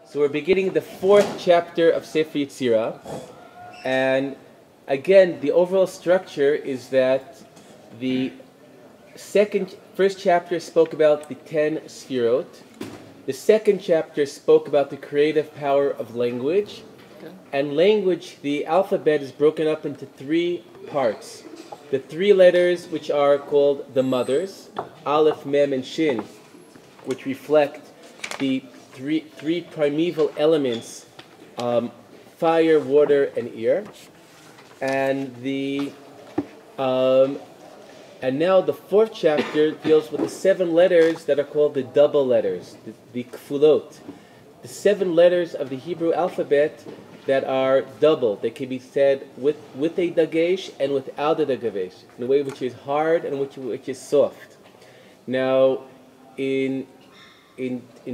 So we're beginning the 4th chapter of Sefer Yetzira, and again the overall structure is that the first chapter spoke about the 10 sefirot. The second chapter spoke about the creative power of language. And language, the alphabet is broken up into 3 parts. The 3 letters which are called the mothers, Aleph, Mem, and Shin, which reflect the three primeval elements, fire, water, and air. And now the 4th chapter deals with the 7 letters that are called the double letters, the kefulot. The 7 letters of the Hebrew alphabet that are double. They can be said with a dagesh and without a dagesh, in a way which is hard and which is soft. Now, in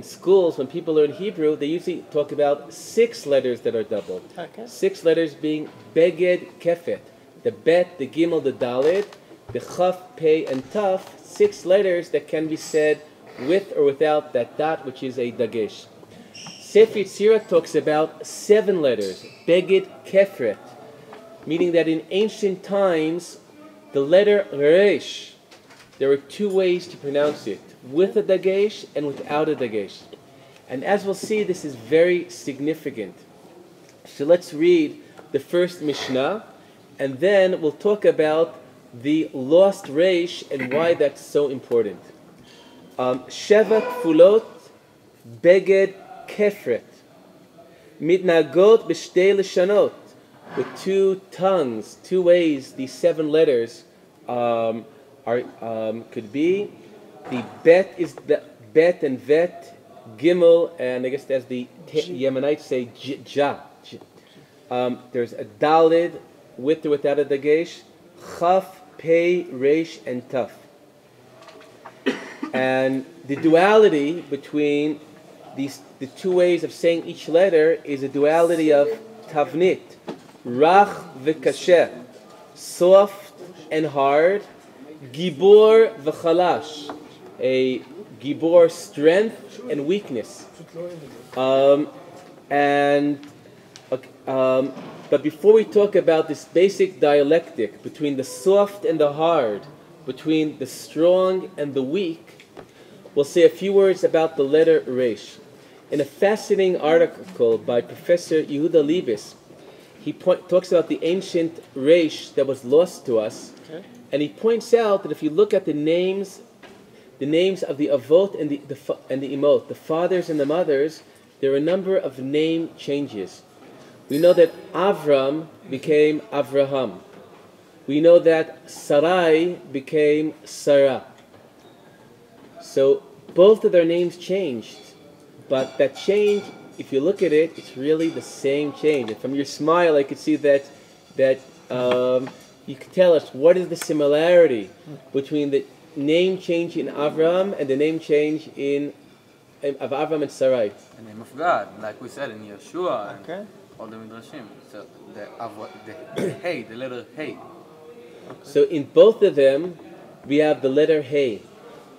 schools, when people learn Hebrew, they usually talk about 6 letters that are doubled. Okay. 6 letters being beged kefet, the bet, the gimel, the dalet, the chaf, pei, and taf. 6 letters that can be said with or without that dot, which is a dagesh. Sefer Yetzira talks about 7 letters, beged kefret, meaning that in ancient times, the letter resh, there were 2 ways to pronounce it, with a dagesh and without a dagesh. And as we'll see, this is very significant. So let's read the first Mishnah, and then we'll talk about the lost resh and why that's so important. Sheva כפולות beged kefret, מתנהגות בשתי לשונות, with 2 tongues, 2 ways these 7 letters could be. The bet is the bet and vet, gimel, and I guess that's the Yemenites say ja. There's a dalid with or without a dagesh, chaf, pei, resh, and taf. And the duality between the 2 ways of saying each letter is a duality of tavnit, rach וקשה, soft and hard, גיבור וחלש, a גיבור, strength and weakness. But before we talk about this basic dialectic between the soft and the hard, between the strong and the weak, we'll say a few words about the letter resh. In a fascinating article by Professor Yehuda Libes, he talks about the ancient resh that was lost to us, and he points out that if you look at the names of the avot and the imot, the fathers and the mothers, there are a number of name changes. We know that Avram became Avraham. We know that Sarai became Sarah. So both of their names changed. But that change, if you look at it, it's really the same change. And from your smile, I could see that you could tell us what is the similarity between the name change in Avram and the name change of Avram and Sarai. The name of God, like we said in Yeshua, and all the midrashim. So the hey, the letter hey. So in both of them, we have the letter hey.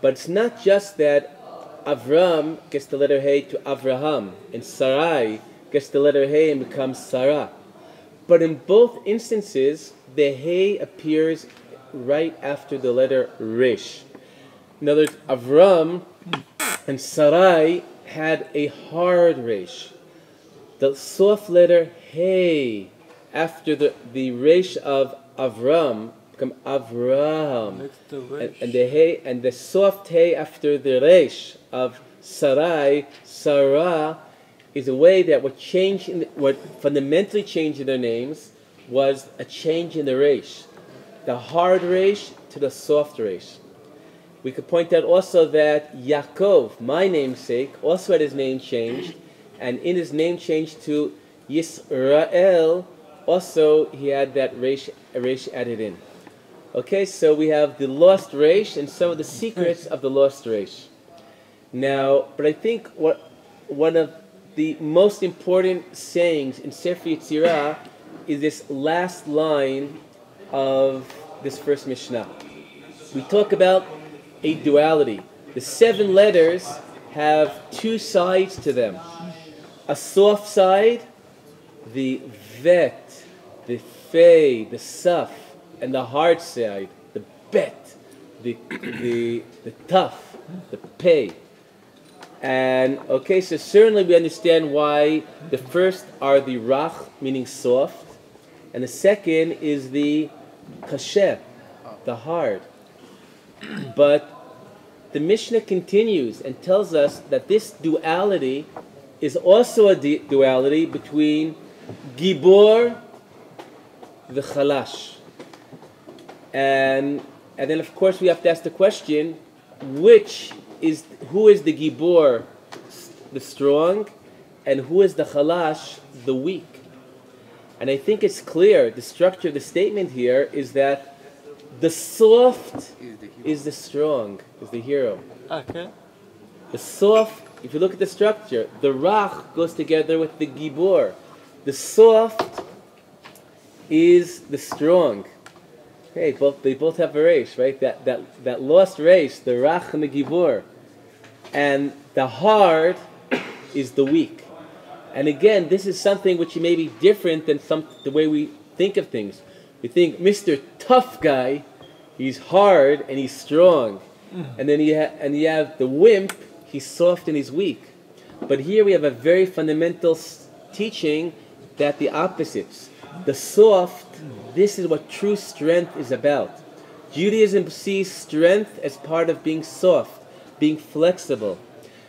But it's not just that Avram gets the letter hey to Avraham, and Sarai gets the letter hey and becomes Sarah. But in both instances, the hey appears right after the letter resh. In other words, Avram and Sarai had a hard resh. The soft letter hey after the resh of Avram become Avraham, and the hey and the soft hey after the resh of Sarai, Sarah, is a way that what fundamentally changed in their names was a change in the resh, the hard resh to the soft resh. We could point out also that Yakov, my namesake, also had his name changed, and in his name change to Yisrael, also he had that resh added in. Okay, so we have the lost resh and some of the secrets of the lost resh. Now, but I think one of the most important sayings in Sefer Yetzira is this last line of this first Mishnah. We talk about a duality. The 7 letters have 2 sides to them. a soft side, the vet, the fei, the saf, and the hard side, the bet, the tough, the pei. And okay, so certainly we understand why the first are the rach, meaning soft, and the second is the kashe, the hard. But the Mishnah continues and tells us that this duality is also a duality between gibor and וחלש. And then of course we have to ask the question, who is the gibor, the strong, and who is the חלש, the weak? And I think it's clear, the structure of the statement here is that the soft is the strong, is the hero. Okay. The soft, if you look at the structure, the rach goes together with the gibor. The soft is the strong. Hey, they both have a race, right? That lost race, the rach and the gibor. And the hard is the weak. And again, this is something which may be different than the way we think of things. We think Mr. Tough Guy, he's hard and he's strong. And then you have the wimp, he's soft and he's weak. But here we have a very fundamental teaching that the opposites. The soft, this is what true strength is about. Judaism sees strength as part of being soft, being flexible.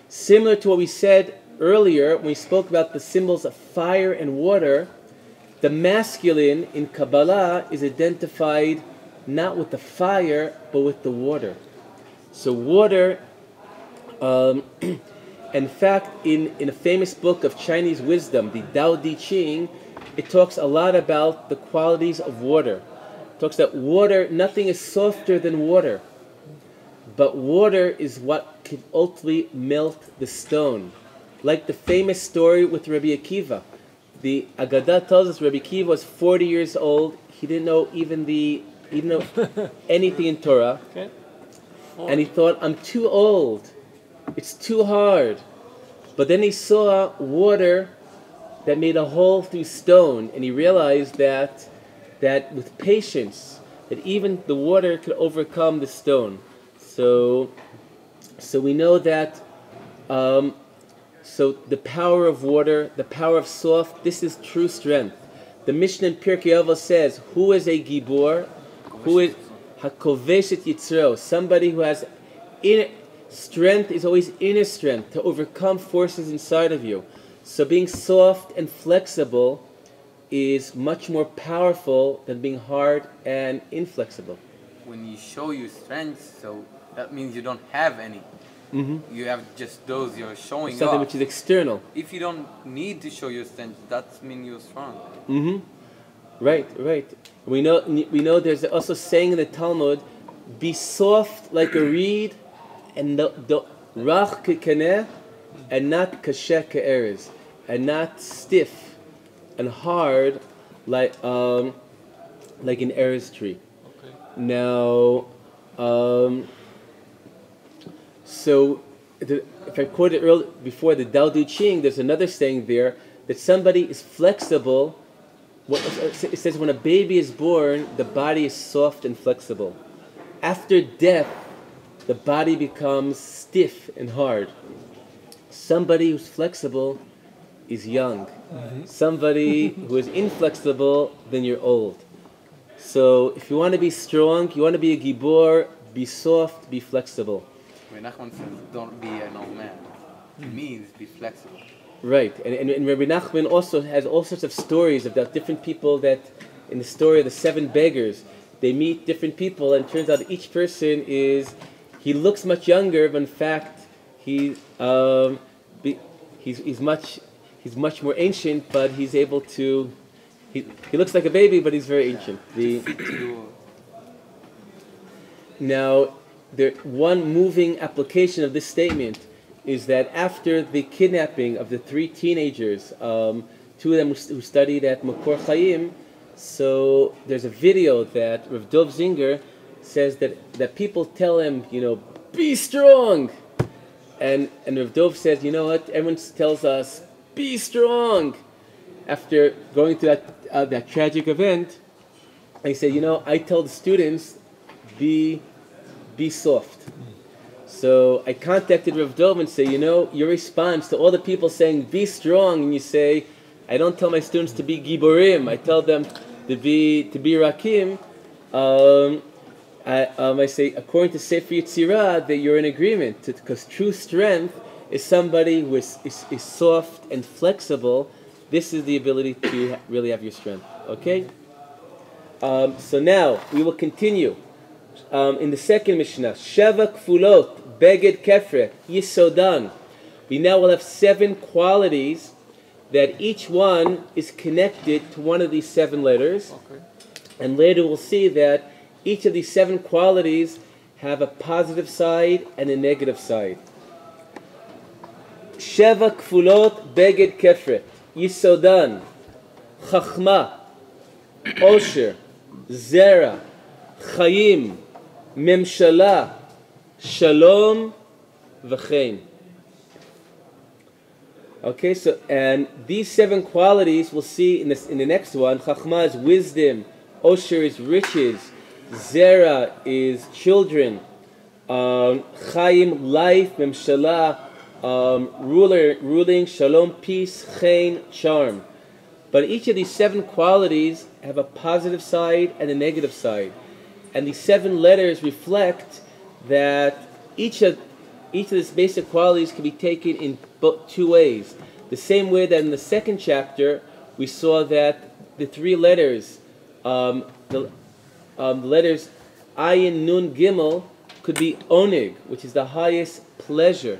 Similar to what we said earlier when we spoke about the symbols of fire and water, the masculine in Kabbalah is identified not with the fire, but with the water. So water, in fact, in a famous book of Chinese wisdom, the Tao Te Ching, it talks a lot about the qualities of water. It talks that water, nothing is softer than water. But water is what can ultimately melt the stone. Like the famous story with Rabbi Akiva. The Agadah tells us Rabbi Akiva was 40 years old. He didn't know he didn't know anything in Torah. Okay. And he thought, I'm too old. It's too hard. But then he saw water that made a hole through stone, and he realized that with patience, that even the water could overcome the stone. So we know that. So the power of water, the power of soft, this is true strength. The Mishnah in Pirkei Avos says, who is a gibor? Who is hakoveshet Yetzira? Somebody who has inner strength, is always inner strength to overcome forces inside of you. So being soft and flexible is much more powerful than being hard and inflexible. When you show your strength, so that means you don't have any. Mm-hmm. You have just those you're showing Something off. which is external. If you don't need to show your strength, that means you're strong. Mm-hmm. Right. We know there's also saying in the Talmud, be soft like a reed, and the rach kekeneh, and not kashe ke'erez, and not stiff and hard like an erez tree. Okay. Now, so if I quoted earlier before the Tao Te Ching, there's another saying there that somebody is flexible. It says when a baby is born, the body is soft and flexible. After death, the body becomes stiff and hard. Somebody who's flexible is young. Mm-hmm. Somebody who is inflexible, then you're old. So if you want to be strong, you want to be a gibor, be soft, be flexible. When Nachman says, don't be an old man, it means be flexible. Right, and Rabbi Nachman also has all sorts of stories about different people that, in the story of the 7 beggars, they meet different people, and it turns out each person he looks much younger, but in fact, he's much more ancient, but he's able to, he looks like a baby, but he's very ancient. Now, one moving application of this statement is that after the kidnapping of the 3 teenagers, 2 of them who studied at Makor Chaim, so there's a video that Rav Dov Zinger says that people tell him, be strong. And Rav Dov says, you know what, everyone tells us, be strong. After going through that tragic event, I said, I tell the students, be soft. So I contacted Rav Dov and say, your response to all the people saying, be strong, and you say, I don't tell my students to be giborim, I tell them to be rakim. I say, according to sefer Yetzira, that you're in agreement, because true strength is somebody who is soft and flexible. This is the ability to really have your strength. Okay? So now we will continue in the second Mishnah. Sheva kfulot beged kefret yisodן. We now will have 7 qualities that each one is connected to one of these 7 letters. Okay. And later we'll see that each of these 7 qualities have a positive side and a negative side. Sheva kfulot beged kefret yisodן. Chachma, עושר, זרע, חיים, ממשלה, שלום, וחיים. Okay, so and these 7 qualities we'll see in the next one. Chachma is wisdom, Osher is riches, Zera is children, Chaim life, Mמשלה ruling, Shalom peace, Chain charm. But each of these 7 qualities have a positive side and a negative side, and these 7 letters reflect that each of these basic qualities can be taken in 2 ways. The same way that in the second chapter we saw that the 3 letters, the letters Ayin, Nun, Gimel, could be Onig, which is the highest pleasure,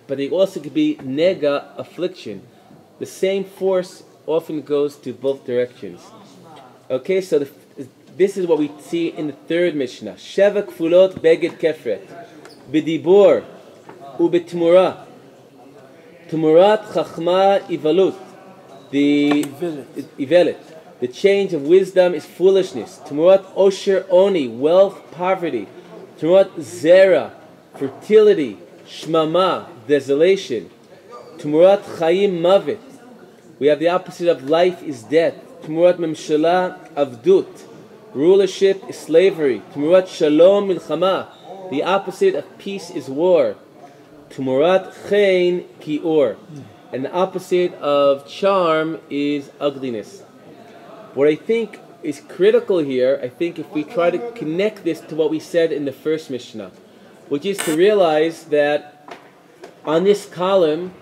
but it also could be Nega, affliction. The same force often goes to both directions. Okay, so this is what we see in the third Mishnah. Sheva kfulot beged kefret. Bdבור, ובתמורה. תמורת חכמה איבלות. The איוולת. The change of wisdom is foolishness. תמורת עושר עוני, wealth, poverty. תמורת זרע, fertility. שממה, desolation. תמורת חיים מוות. We have the opposite of life is death. תמורת ממשלה, עבדות. Rulership is slavery. תמורת שלום, מלחמה. The opposite of peace is war. תמורת חיים, כיעור. And the opposite of charm is ugliness. What I think is critical here, I think if we try to connect this to what we said in the first Mishnah, which is to realize that on this column,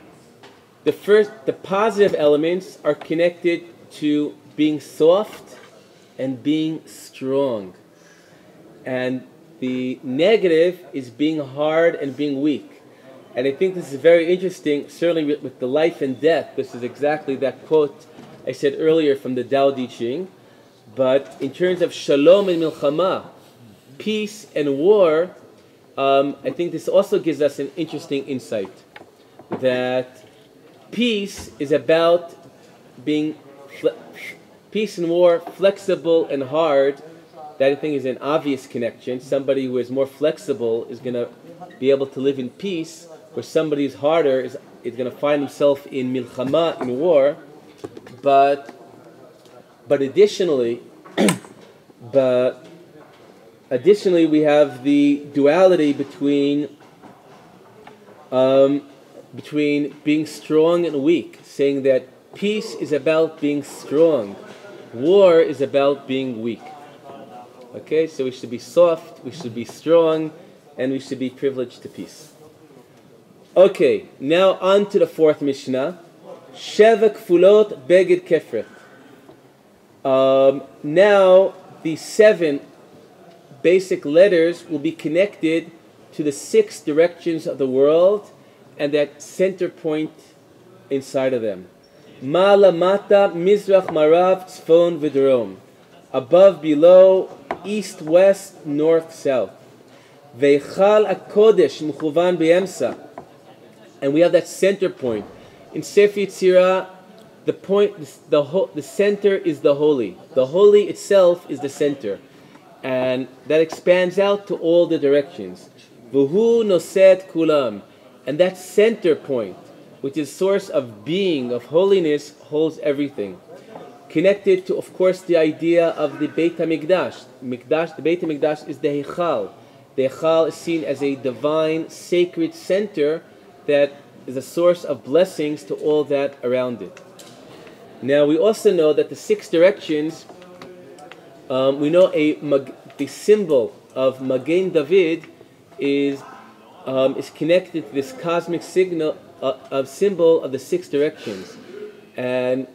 the positive elements are connected to being soft and being strong. And the negative is being hard and being weak. And I think this is very interesting, certainly with the life and death. This is exactly that quote I said earlier from the Tao Te Ching. But in terms of Shalom and Milchama, peace and war, I think this also gives us an interesting insight. That peace is about being, peace and war, flexible and hard. That I think is an obvious connection. Somebody who is more flexible is going to be able to live in peace, where somebody who's harder is going to find himself in milchama, in war. But additionally, we have the duality between being strong and weak, saying that peace is about being strong, war is about being weak. Okay, so we should be soft, we should be strong, and we should be privileged to peace. Okay, now on to the fourth Mishnah. Sheva kfulot beged kefret. Now the 7 basic letters will be connected to the 6 directions of the world and that center point inside of them. Mala, mata, mizrach, marav, tzfon, v'darom. Above, below, east, west, north, south. Veichal HaKodesh mchuvan b'yemsa. And we have that center point. In Sefer Yetzira, the center is the holy. The holy itself is the center. And that expands out to all the directions. V'hu noset kulam. And that center point, which is source of being, of holiness, holds everything. Connected to, of course, the idea of the Beit HaMikdash. The Beit HaMikdash is the Heichal. The Heichal is seen as a divine, sacred center that is a source of blessings to all that around it. Now, we also know that the 6 directions, we know the symbol of Magen David is connected to this cosmic signal of symbol of the 6 directions, and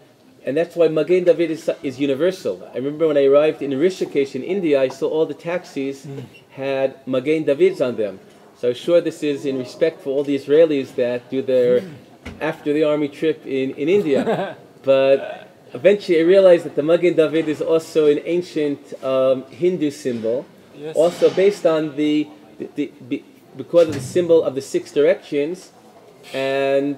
that's why Magen David is universal. I remember when I arrived in Rishikesh in India, I saw all the taxis had Magen Davids on them. So I'm sure this is in respect for all the Israelis that do their after the army trip in India. But eventually I realized that the Magen David is also an ancient Hindu symbol, also based on because of the symbol of the 6 directions, and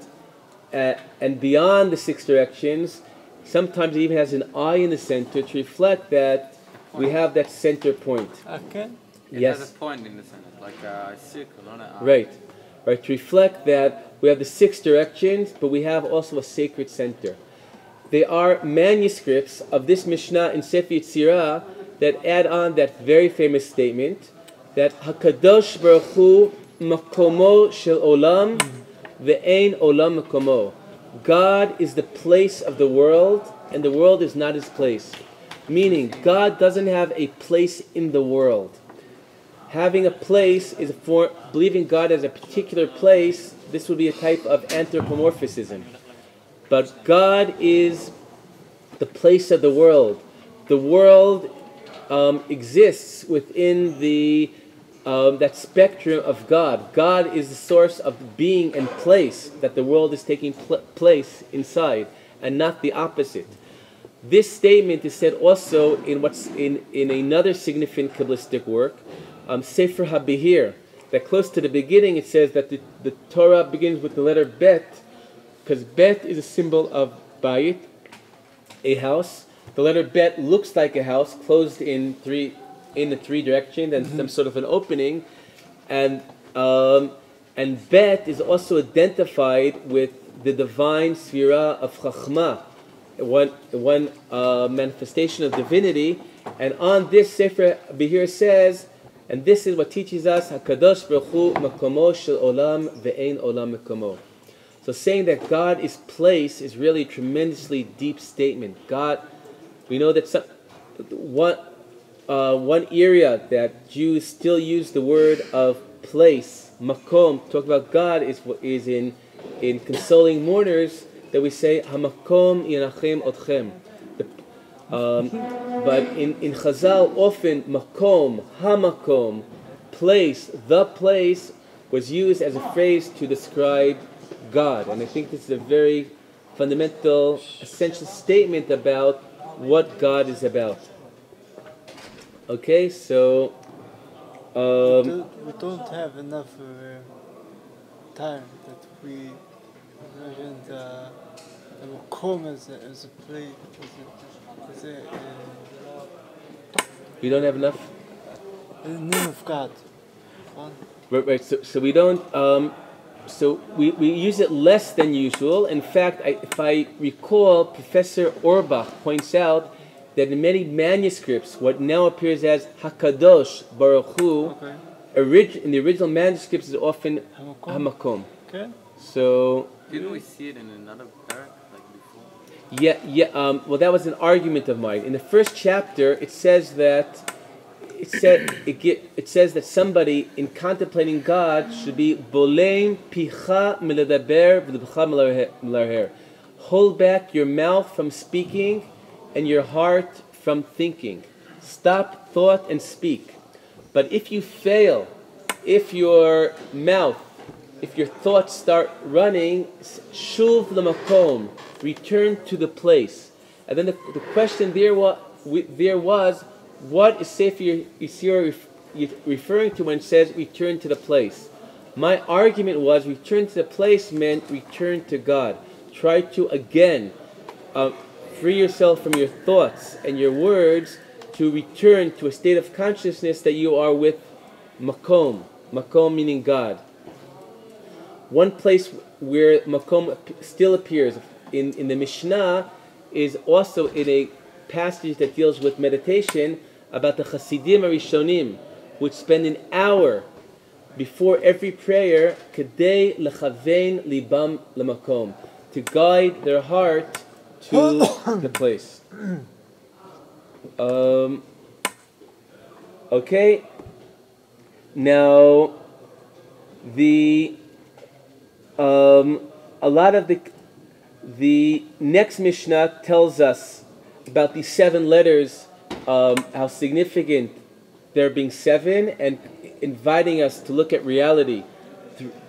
beyond the 6 directions, sometimes it even has an eye in the center to reflect that we have that center point. Okay. It has a point in the center, like a circle, not an eye. Right, to reflect that we have the 6 directions, but we have also a sacred center. There are manuscripts of this Mishnah in Sefer Yetzira that add on that very famous statement that Hakadosh Baruch Hu makomo shel olam ve'ein olam makomo. God is the place of the world, and the world is not his place. Meaning, God doesn't have a place in the world. Having a place is for believing God as a particular place. This would be a type of anthropomorphism. But God is the place of the world. The world exists within that spectrum of God. God is the source of being and place that the world is taking place inside, and not the opposite. This statement is said also in another significant Kabbalistic work, Sefer HaBehir, that close to the beginning it says that the Torah begins with the letter Bet, because Bet is a symbol of Bayit, a house. The letter Bet looks like a house, closed in the 3 directions, and some sort of an opening, and Bet is also identified with the divine sefer of Chachma, one manifestation of divinity. And on this Sefer Behir says, and this is what teaches us, Hakadosh Baruch Hu makomo shel olam ve'ein olam makomo. So saying that God is place is really a tremendously deep statement. God, we know that one area that Jews still use the word of place, makom, talk about God is in consoling mourners, that we say hamakom yinachem otchem. But in Chazal, often makom, hamakom, place, the place, was used as a phrase to describe God. And I think this is a very fundamental, essential statement about what God is about. Okay, so we don't have enough time that we imagine the makom as a place. We don't have enough. The name of God. Right. So we don't. So we use it less than usual. In fact, if I recall, Professor Orbach points out that in many manuscripts, what now appears as Hakadosh Baruch Hu, in the original manuscripts is often Hamakom. Okay. So didn't we see it in another parak like before? Yeah. Well, that was an argument of mine. In the first chapter, it says that somebody in contemplating God should be bolein picha miledaber v'lebecha milarher. Hold back your mouth from speaking and your heart from thinking. Stop thought and speak. But if you fail, if your thoughts start running, shuv l'makom, return to the place. And then the question there was, what is Sefer Yetzira referring to when it says return to the place? My argument was return to the place meant return to God. Try to again free yourself from your thoughts and your words to return to a state of consciousness that you are with makom. Makom meaning God. one place where makom still appears in the Mishnah is also in a passage that deals with meditation about the Hasidim Arishonim, which spend an hour before every prayer, kedei lechavein libam lemakom, to guide their heart to the place. Okay. Now, a lot of the next Mishnah tells us about these 7 letters, how significant there being 7, and inviting us to look at reality,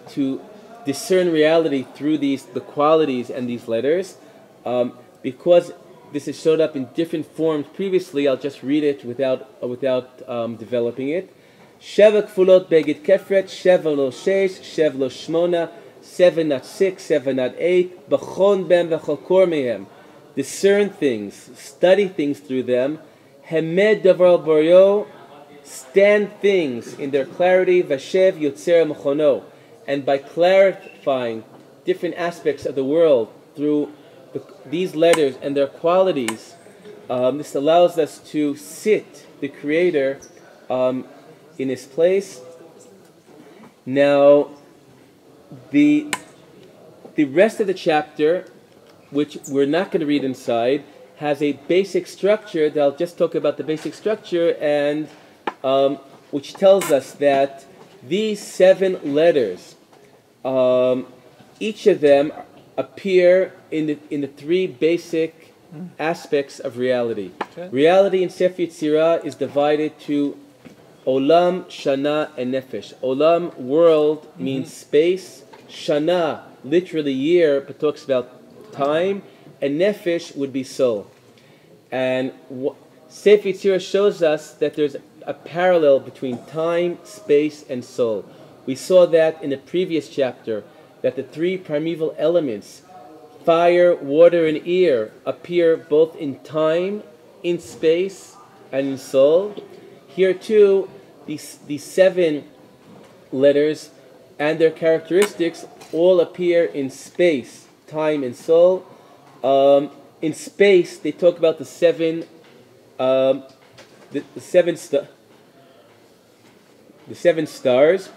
to discern reality through the qualities and these letters. Because this has showed up in different forms previously, I'll just read it without developing it. Sheva כפולות בגד כפרת, sheva lo shesh, sheva lo shmona, 7 not 6, 7 not 8, b'chon bem v'chokor mehem. Discern things, study things through them. Hemed davar borio, stand things in their clarity. Vashev Yetzira mechono, and by clarifying different aspects of the world through these letters and their qualities, this allows us to sit the Creator in His place. Now, the rest of the chapter, which we're not going to read inside, has a basic structure that I'll just talk about the basic structure, and which tells us that these 7 letters, each of them appear in the 3 basic aspects of reality. Okay. Reality in Sefer Yetzira is divided to Olam, Shana, and Nefesh. Olam, world, means space. Shana, literally year, but talks about time. And Nefesh would be soul. And Sefer Yetzira shows us that there's a parallel between time, space, and soul. We saw that in the previous chapter, that the 3 primeval elements, fire, water, and air, appear both in time, in space, and in soul. Here too, these 7 letters and their characteristics all appear in space, time, and soul. In space, they talk about the 7 stars.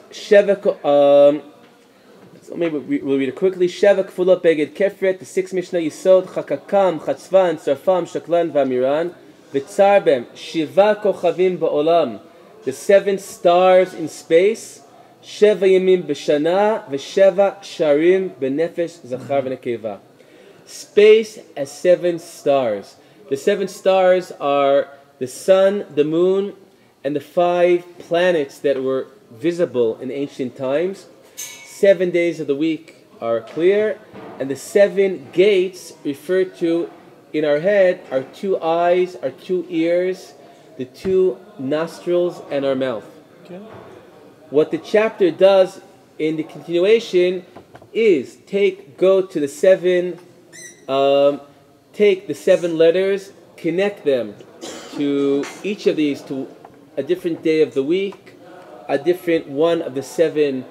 So maybe we'll read it quickly. Sheva כפולות בגד כפרת, the 6 Mishnah Yisod, חכקם, חצבן, צרפם, שקלן, ואמירן, וצר בהם, 7 כוכבים בעולם, the 7 stars in space, 7 ימים בשנה, ו7 שערים בנפש זכר ונקבה. Space has 7 stars. The 7 stars are the sun, the moon, and the 5 planets that were visible in ancient times. 7 days of the week are clear, and the 7 gates referred to in our head are 2 eyes, our 2 ears, the 2 nostrils, and our mouth. Okay. What the chapter does in the continuation is go to the 7, take the 7 letters, connect them to each of these, to a different day of the week, a different one of the 7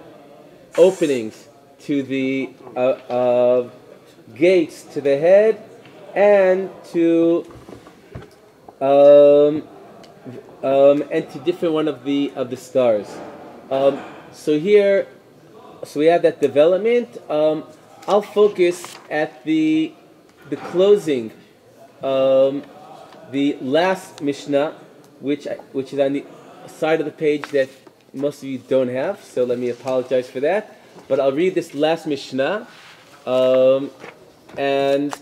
openings to the gates to the head, and to different one of the stars. So we have that development. I'll focus at the closing, the last Mishnah, which is on the side of the page that most of you don't have, so let me apologize for that. But I'll read this last Mishnah, and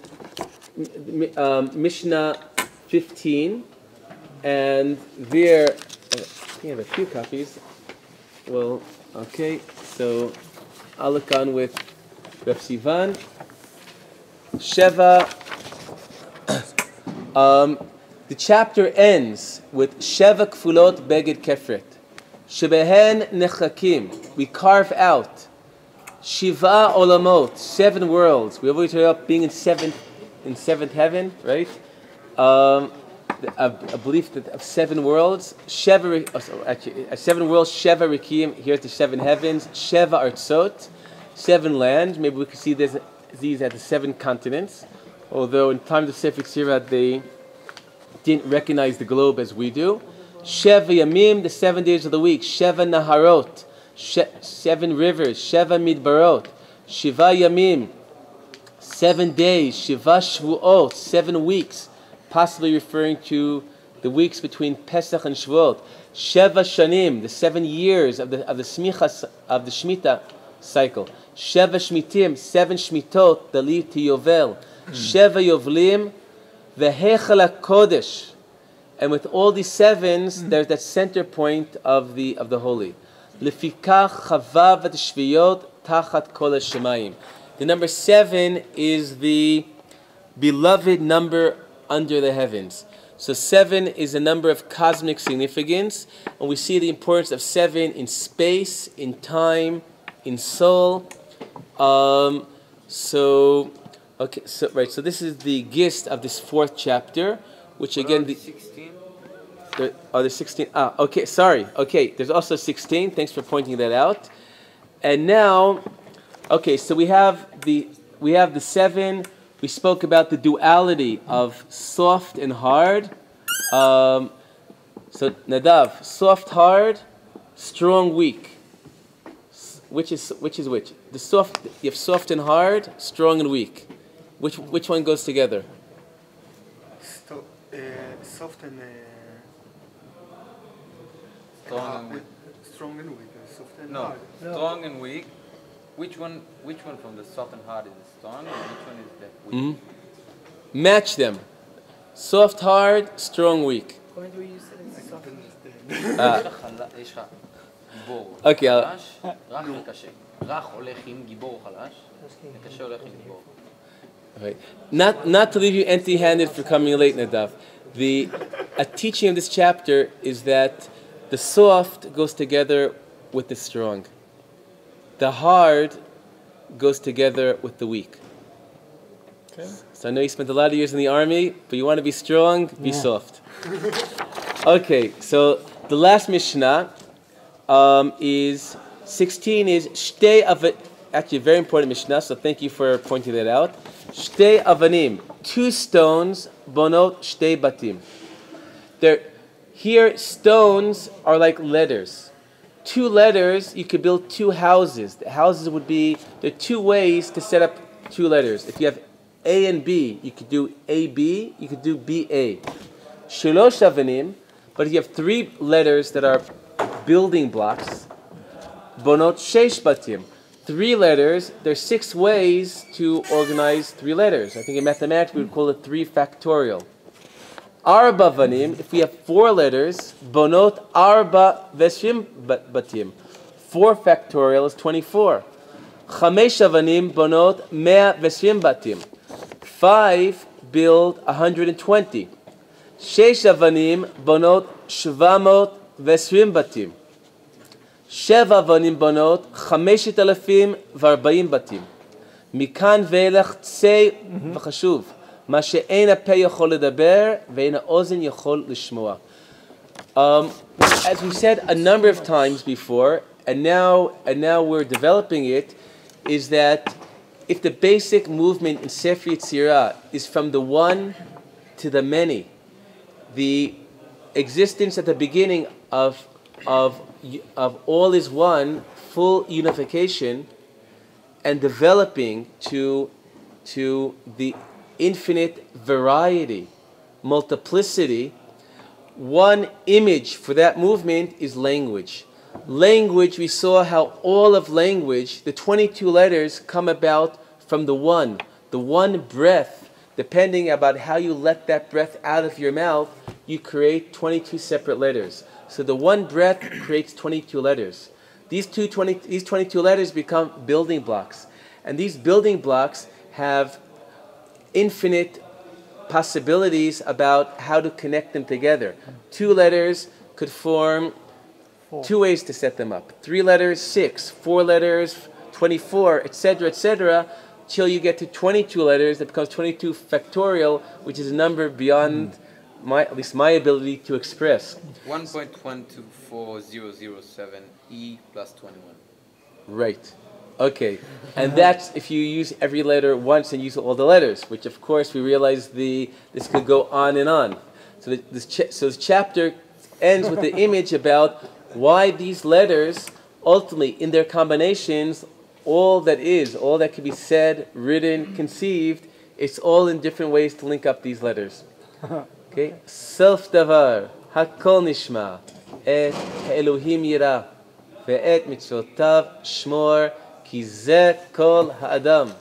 Mishnah 15, and there, we have a few copies. Well, okay, so I'll look on with Reb Sivan. Sheva. The chapter ends with Sheva כפולות בגד כפרת. Shebehen nechakim, we carve out. Shiva olamot, 7 worlds. We always heard about being in seventh heaven, right? A belief that of 7 worlds. 7 worlds, Sheva rikim. Here's the 7 heavens. Sheva artzot. 7 lands. Maybe we could see these as the 7 continents. Although in times of Sefer Yetzira they didn't recognize the globe as we do. Sheva Yamim, the 7 days of the week. Sheva Naharot, 7 rivers. Sheva Midbarot, Shiva Yamim, 7 days. Shiva Shvuot, 7 weeks, possibly referring to the weeks between Pesach and Shavuot. Sheva Shanim, the 7 years of the Shemitah cycle. Sheva Shmitim, 7 Shmitot that lead to Yovel. Sheva Yovlim, the Hechel HaKodesh. And with all these 7s, there's that center point of the holy. Lefikach Chavav et Shviyot Tachat Kol HaShemayim. The number 7 is the beloved number under the heavens. So 7 is a number of cosmic significance, and we see the importance of 7 in space, in time, in soul. So this is the gist of this 4th chapter, which again the 16. There's 16. Okay, sorry. Okay, there's also 16. Thanks for pointing that out. And now, okay, so we have the 7. We spoke about the duality of soft and hard. So Nadav, soft, hard, strong, weak. Which is which? The soft. You have soft and hard, strong and weak. Which one goes together? Soft and strong and weak. Soft and hard. Strong and weak. Which one from the soft and hard is strong, and which one is the weak? Mm-hmm. Match them. Soft, hard, strong, weak. Point where you said it's soft. יש לך גיבור Okay, חלש, רך וקשה. רך הולך עם גיבור חלש, וקשה הולך עם גיבור. Right. Not to leave you empty-handed for coming late, Nadav. A teaching of this chapter is that the soft goes together with the strong. The hard goes together with the weak. Okay. So I know you spent a lot of years in the army, but you want to be strong, be soft. Okay, so the last Mishnah is 16 is Shtei Avanim. Actually, a very important Mishnah, so thank you for pointing that out. Shtei Avanim, 2 stones, bonot Shtei Batim. Here, stones are like letters. 2 letters, you could build 2 houses. The houses would be, there are 2 ways to set up 2 letters. If you have A and B, you could do AB, you could do BA. Shalosh Avanim, but if you have 3 letters that are building blocks, bonot Sheish Batim. 3 letters, there's 6 ways to organize 3 letters. I think in mathematics we would call it 3 factorial. Arba Vanim, if we have 4 letters, bonot Arba Veshim Batim. 4 factorial is 24. Chamesh Avanim bonot Mea Veshim Batim. 5 build 120. Sheish Avanim bonot Shvamot Veshim Batim. Sheva Avanim bonot 5,040 בתים. מכאן ואילך צא וחשוב. מה שאין הפה יכול לדבר ואין האוזן יכול לשמוע. As we said a number of times before, and now we're developing it, is that if the basic movement in Sefer Yetzira is from the one to the many, the existence at the beginning of all is one, full unification, and developing to the infinite variety, multiplicity, one image for that movement is language. Language, we saw how all of language, the 22 letters come about from the one breath. Depending about how you let that breath out of your mouth, you create 22 separate letters. So the one breath creates 22 letters. These 22 letters become building blocks. And these building blocks have infinite possibilities about how to connect them together. 2 letters could form 2 ways to set them up. 3 letters, 6. 4 letters, 24, etc., till you get to 22 letters. That becomes 22 factorial, which is a number beyond at least my ability to express. 1.124007 E plus 21. Right. Okay, and that's if you use every letter once and use all the letters, which of course we realize this could go on and on. So this chapter ends with the image about why these letters, ultimately in their combinations, all that can be said, written, conceived, it's all in different ways to link up these letters. Okay, self davar, hakol nishma, et Elohim yira, ve'et mitzvotav shmor, ki ze kol ha'adam.